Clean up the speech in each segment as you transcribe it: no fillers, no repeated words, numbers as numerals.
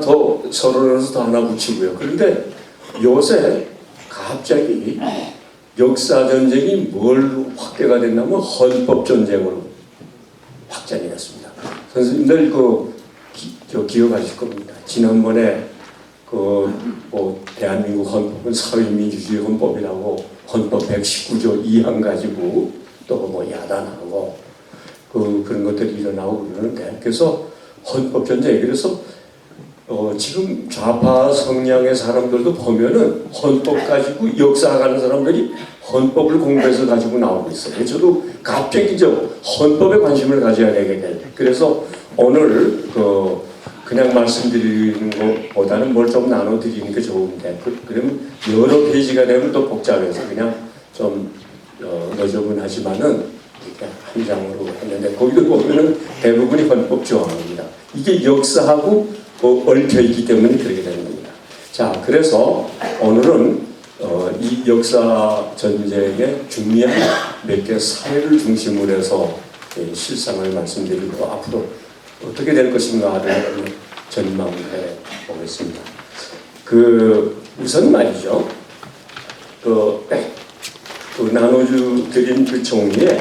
더 서론에서 더 하나 붙이고요. 그런데 요새 갑자기 역사전쟁이 뭘 확대가 됐냐면 헌법전쟁으로 확장이 됐습니다. 선생님들 기억하실 겁니다. 지난번에 대한민국 헌법은 사회민주주의 헌법이라고 헌법 119조 2항 가지고 또 야단하고 그런 것들이 일어나고 그러는데, 그래서 헌법전쟁, 그래서 지금 좌파 성향의 사람들도 보면은 헌법 가지고 역사하는 사람들이 헌법을 공부해서 가지고 나오고 있어요. 저도 갑자기 헌법에 관심을 가져야 되게 될. 그래서 오늘 그냥 말씀드리는 것보다는 뭘 좀 나눠드리는 게 좋은데, 그러면 여러 페이지가 되면 또 복잡해서 그냥 좀 너저분하지만은 한 장으로 했는데, 거기도 보면은 대부분이 헌법 조항입니다. 이게 역사하고 얽혀있기 때문에 그렇게 되는 겁니다. 자, 그래서 오늘은 이 역사 전쟁의 중요한 몇 개 사례를 중심으로 해서 실상을 말씀드리고 앞으로 어떻게 될 것인가를 전망해 보겠습니다. 우선 말이죠. 나눠드린 그 종이에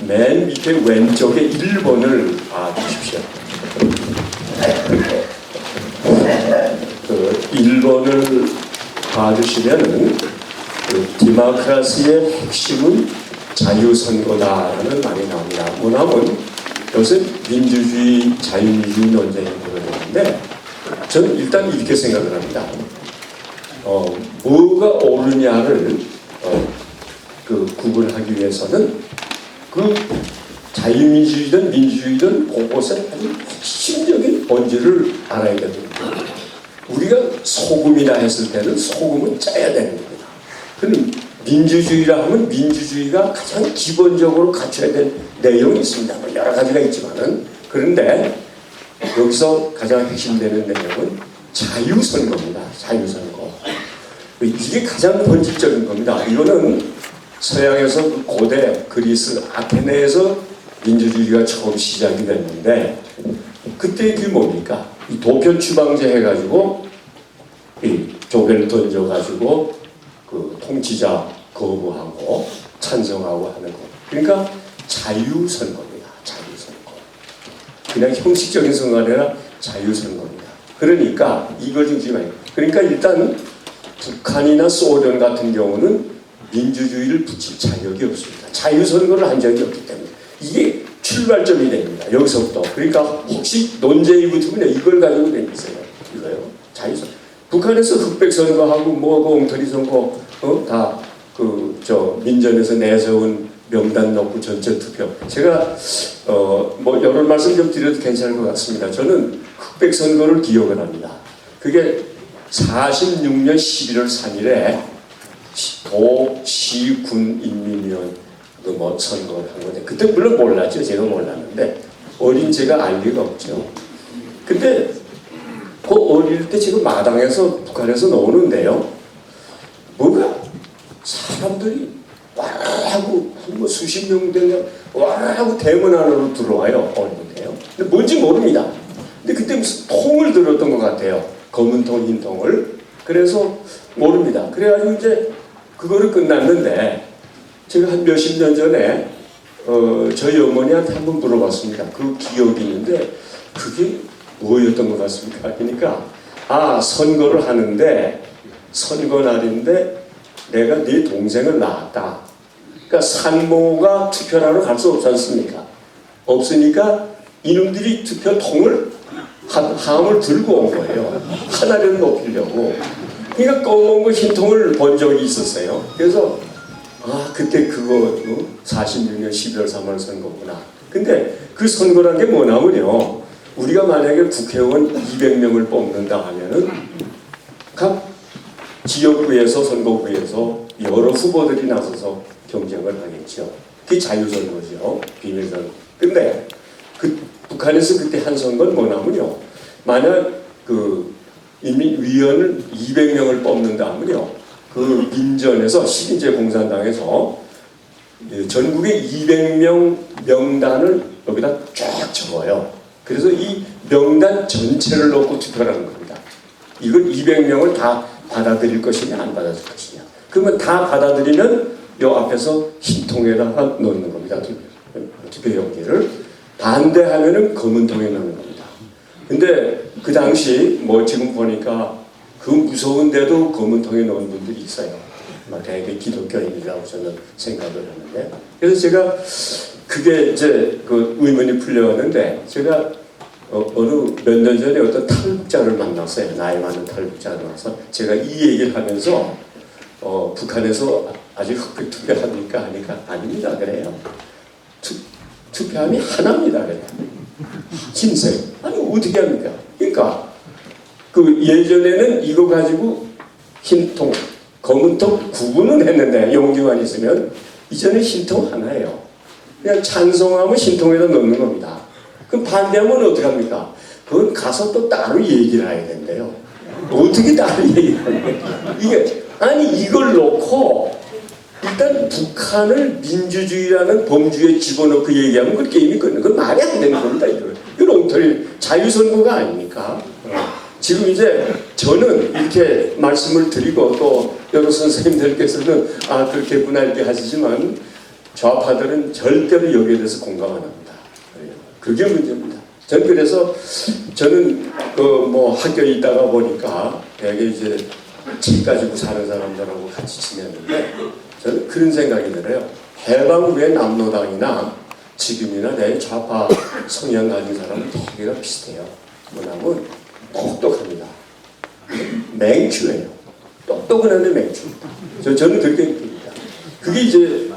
맨 밑에 왼쪽에 1번을 봐주십시오. 1번을 봐주시면은 디모크라시의 핵심은 자유선거다라는 말이 나옵니다. 뭐냐면 요새 민주주의, 자유민주주의 논쟁이 벌어졌는데, 저는 일단 이렇게 생각을 합니다. 뭐가 옳으냐를 구분하기 위해서는 자유민주주의든 민주주의든 그것의 아주 핵심적인 본질을 알아야 됩니다. 우리가 소금이라 했을 때는 소금은 짜야 되는 겁니다. 그럼 민주주의라 하면 민주주의가 가장 기본적으로 갖춰야 될 내용이 있습니다. 여러 가지가 있지만은, 그런데 여기서 가장 핵심되는 내용은 자유선거입니다. 자유선거. 이게 가장 본질적인 겁니다. 이거는 서양에서 고대 그리스 아테네에서 민주주의가 처음 시작이 됐는데, 그때 그게 뭡니까? 이 도표 추방제 해가지고 조개를 던져가지고 통치자 거부하고 찬성하고 하는 거. 그러니까 자유선거입니다. 자유선거. 그냥 형식적인 선거가 아니라 자유선거입니다. 그러니까 이걸 중심에, 그러니까 일단 북한이나 소련 같은 경우는 민주주의를 붙일 자격이 없습니다. 자유선거를 한 적이 없기 때문에 이게 출발점이 됩니다. 여기서부터. 그러니까 혹시 논쟁이 붙으면 이걸 가지고 되겠어요. 이거요. 자유선거. 북한에서 흑백선거하고 엉터리선거 다 민전에서 내세운 명단 넣고 전체 투표. 제가 여러 말씀 좀 드려도 괜찮을 것 같습니다. 저는 흑백선거를 기억을 합니다. 그게 46년 11월 3일에 도, 시, 군, 인민위원 선거를 한 건데, 그때 물론 몰랐죠. 제가 몰랐는데 어린 제가 알 리가 없죠. 근데 어릴 때 지금 마당에서 북한에서 나오는데요, 뭐가 사람들이 와라하고 수십 명 되면 와라하고 대문 안으로 들어와요. 어린데요. 근데 뭔지 모릅니다. 근데 그때 무슨 통을 들었던 것 같아요. 검은 통, 흰 통을. 그래서 모릅니다. 그래가지고 이제 그거를 끝났는데, 제가 한 몇십 년 전에 저희 어머니한테 한번 물어봤습니다. 그 기억이 있는데 그게 뭐였던 것 같습니까? 그러니까 선거를 하는데 선거 날인데 내가 네 동생을 낳았다. 그러니까 산모가 투표하러 갈 수 없지 않습니까? 없으니까 이놈들이 투표통을 함을 들고 온 거예요. 하나를 높이려고. 그러니까 검은 거 흰 통을 본 적이 있었어요. 그래서 그때 그거 46년 12월 3월 선거구나. 근데 그 선거란 게 뭐냐면요, 우리가 만약에 국회의원 200명을 뽑는다 하면은 각 지역구에서 선거구에서 여러 후보들이 나서서 경쟁을 하겠죠. 그게 자유선거죠. 비밀선거. 근데 북한에서 그때 한 선거는 뭐냐면요, 만약 인민위원을 200명을 뽑는다 하면요, 민전에서 식인제 공산당에서 전국의 200명 명단을 여기다 쫙 적어요. 그래서 이 명단 전체를 놓고 투표를 하는 겁니다. 이걸 200명을 다 받아들일 것이냐 안 받아들일 것이냐. 그러면 다 받아들이면 요 앞에서 흰 통에다가 넣는 겁니다. 투표 용지를. 반대하면은 검은 통에 넣는 겁니다. 근데 그 당시 뭐 지금 보니까 그 무서운데도 검은 통에 넣은 분들이 있어요. 되게 기독교인이라고 저는 생각을 하는데. 그래서 제가 그게 이제 그 의문이 풀려왔는데 제가 어느 몇 년 전에 어떤 탈북자를 만났어요. 나이 많은 탈북자를 만나서 제가 이 얘기를 하면서 북한에서 아직 흑백 투표합니까? 하니까 아닙니다. 그래요. 투표함이 하나입니다. 그래요. 흰색. 아니 어떻게 합니까? 그러니까 그 예전에는 이거 가지고 흰 통, 검은 통 구분은 했는데 용기만 있으면 이제는 흰 통 하나예요. 그냥 찬성하면 흰 통에다 넣는 겁니다. 그럼 반대하면 어떡합니까? 그건 가서 또 따로 얘기를 해야 된대요. 어떻게 따로 얘기를 하냐. 이게, 아니, 이걸 놓고, 일단 북한을 민주주의라는 범주에 집어넣고 얘기하면 그 게임이 끝나는 그건 말이 안 되는 겁니다. 이건 엉터리 자유선거가 아닙니까? 지금 이제 저는 이렇게 말씀을 드리고 또 여러 선생님들께서는 아, 그렇겠구나 이렇게 하시지만 좌파들은 절대로 여기에 대해서 공감 안 합니다. 그게 문제입니다. 전 그래서 저는 그 뭐 학교에 있다가 보니까 되게 이제 책 가지고 사는 사람들하고 같이 지냈는데 저는 그런 생각이 들어요. 해방 후에 남로당이나 지금이나 내 좌파 성향 가진 사람은 되게가 비슷해요. 뭐냐면 똑똑합니다. 맹추예요. 똑똑은 한데 맹추입니다. 저는 그렇게 느낍니다. 그게 이제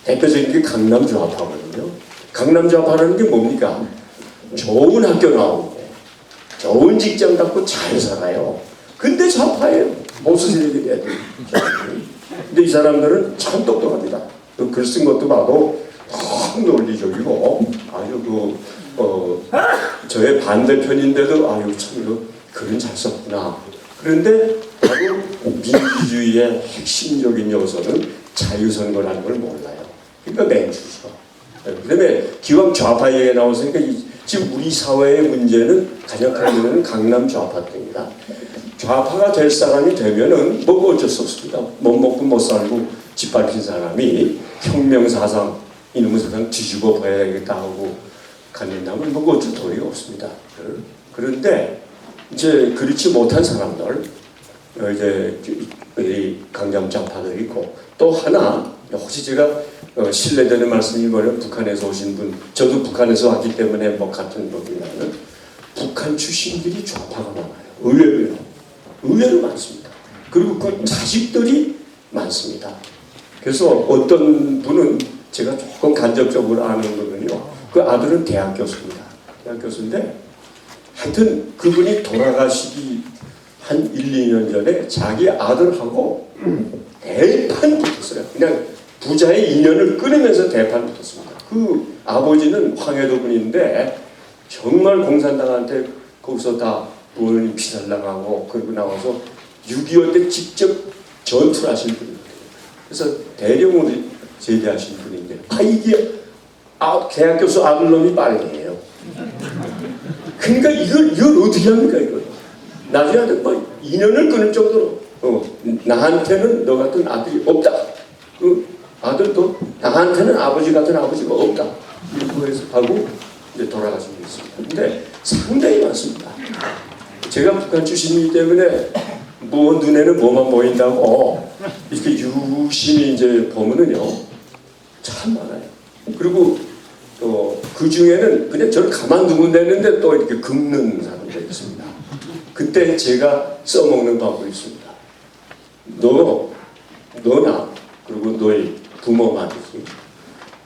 대표적인 게 강남 좌파거든요. 강남 좌파라는 게 뭡니까? 좋은 학교 나오고 좋은 직장 갖고 잘 살아요. 근데 좌파예요. 모수지리들이 애들. 근데 이 사람들은 참 똑똑합니다. 글 쓴 것도 봐도 너무 논리적이고 아주 저의 반대편인데도 아유 참 이거 글은 잘 썼구나. 그런데 바로 민주주의의 핵심적인 요소는 자유선거라는 걸 몰라요. 그러니까 맹추죠. 그 다음에 기왕 좌파 얘기가 나왔으니까 지금 우리 사회의 문제는 가장 큰 문제는 강남 좌파입니다. 좌파가 될 사람이 되면은 뭐 어쩔 수 없습니다. 못 먹고 못 살고 짓밟힌 사람이 혁명사상 이놈의 세상 뒤집어 봐야겠다 하고 갖는다면 뭐 어쩔 도리가 없습니다. 그런데 이제 그렇지 못한 사람들 이제 강남 좌파들이 있고 또 하나 혹시 제가 신뢰되는 말씀이 뭐냐면 북한에서 오신 분 저도 북한에서 왔기 때문에 뭐 같은 법이라는 북한 출신들이 좌파가 많아요. 의외로 많습니다. 그리고 그 자식들이 많습니다. 그래서 어떤 분은 제가 조금 간접적으로 아는 거는요. 그 아들은 대학 교수입니다. 대학 교수인데 하여튼 그분이 돌아가시기 한 1, 2년 전에 자기 아들하고 대판 붙었어요. 그냥 부자의 인연을 끊으면서 대판 붙었습니다. 그 아버지는 황해도 분인데 정말 공산당한테 거기서 다 부모님 피살당하고 그리고 나와서 6.25 때 직접 전투를 하신 분이거든요. 그래서 대령으로 제대하신 분인데 이게 대학 교수 아들놈이 빨갱이에요. 그러니까 이걸 어떻게 합니까 이걸. 나중에 뭐 인연을 끊을 정도로 나한테는 너 같은 아들이 없다. 아들도 나한테는 아버지 같은 아버지가 없다. 이렇게 해서 하고 이제 돌아가신 게 있습니다. 근데 상당히 많습니다. 제가 북한 출신이기 때문에 뭐 눈에는 뭐만 보인다고 이렇게 유심히 이제 보면은요 참 많아요. 그리고 또 그 중에는 그냥 저를 가만두면 되는데 또 이렇게 긁는 사람들이 있습니다. 그때 제가 써먹는 방법이 있습니다. 너나 그리고 너의 부모만이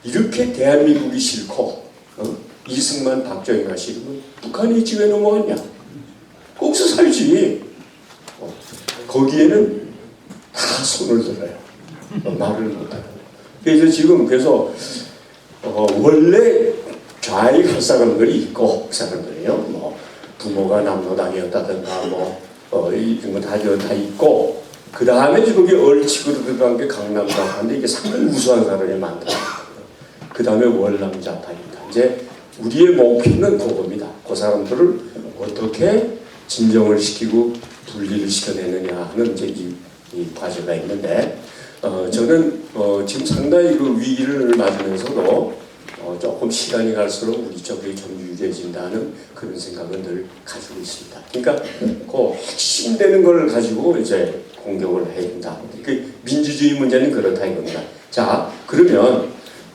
이렇게 대한민국이 싫고 이승만 박정희가 싫으면 북한에 있지 왜 넘어갔냐? 거기서 살지. 거기에는 다 손을 들어요. 말을 못하고. 그래서 지금 원래 좌익할 사람들이 있고 그 사람들이요. 뭐 부모가 남로당이었다든가 이런 거 다 있고 그 다음에 거기 얼치고 들어간 게 강남 좌파인데 이게 상당히 우수한 사람이 많더라고요. 그 다음에 월남 좌파입니다. 이제 우리의 목표는 그겁니다. 그 사람들을 어떻게 진정을 시키고 분리를 시켜내느냐 하는 이제 이 과제가 있는데 저는 지금 상당히 그 위기를 맞으면서도 조금 시간이 갈수록 우리 쪽이 좀 유리해진다는 그런 생각은 늘 가지고 있습니다. 그러니까 그 핵심되는 걸 가지고 이제 공격을 해야 된다. 그 민주주의 문제는 그렇다 이겁니다. 자, 그러면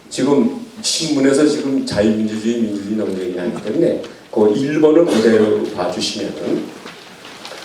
지금 신문에서 지금 자유민주주의, 민주주의 논쟁이 나기 때문에 그 1번을 그대로 봐주시면은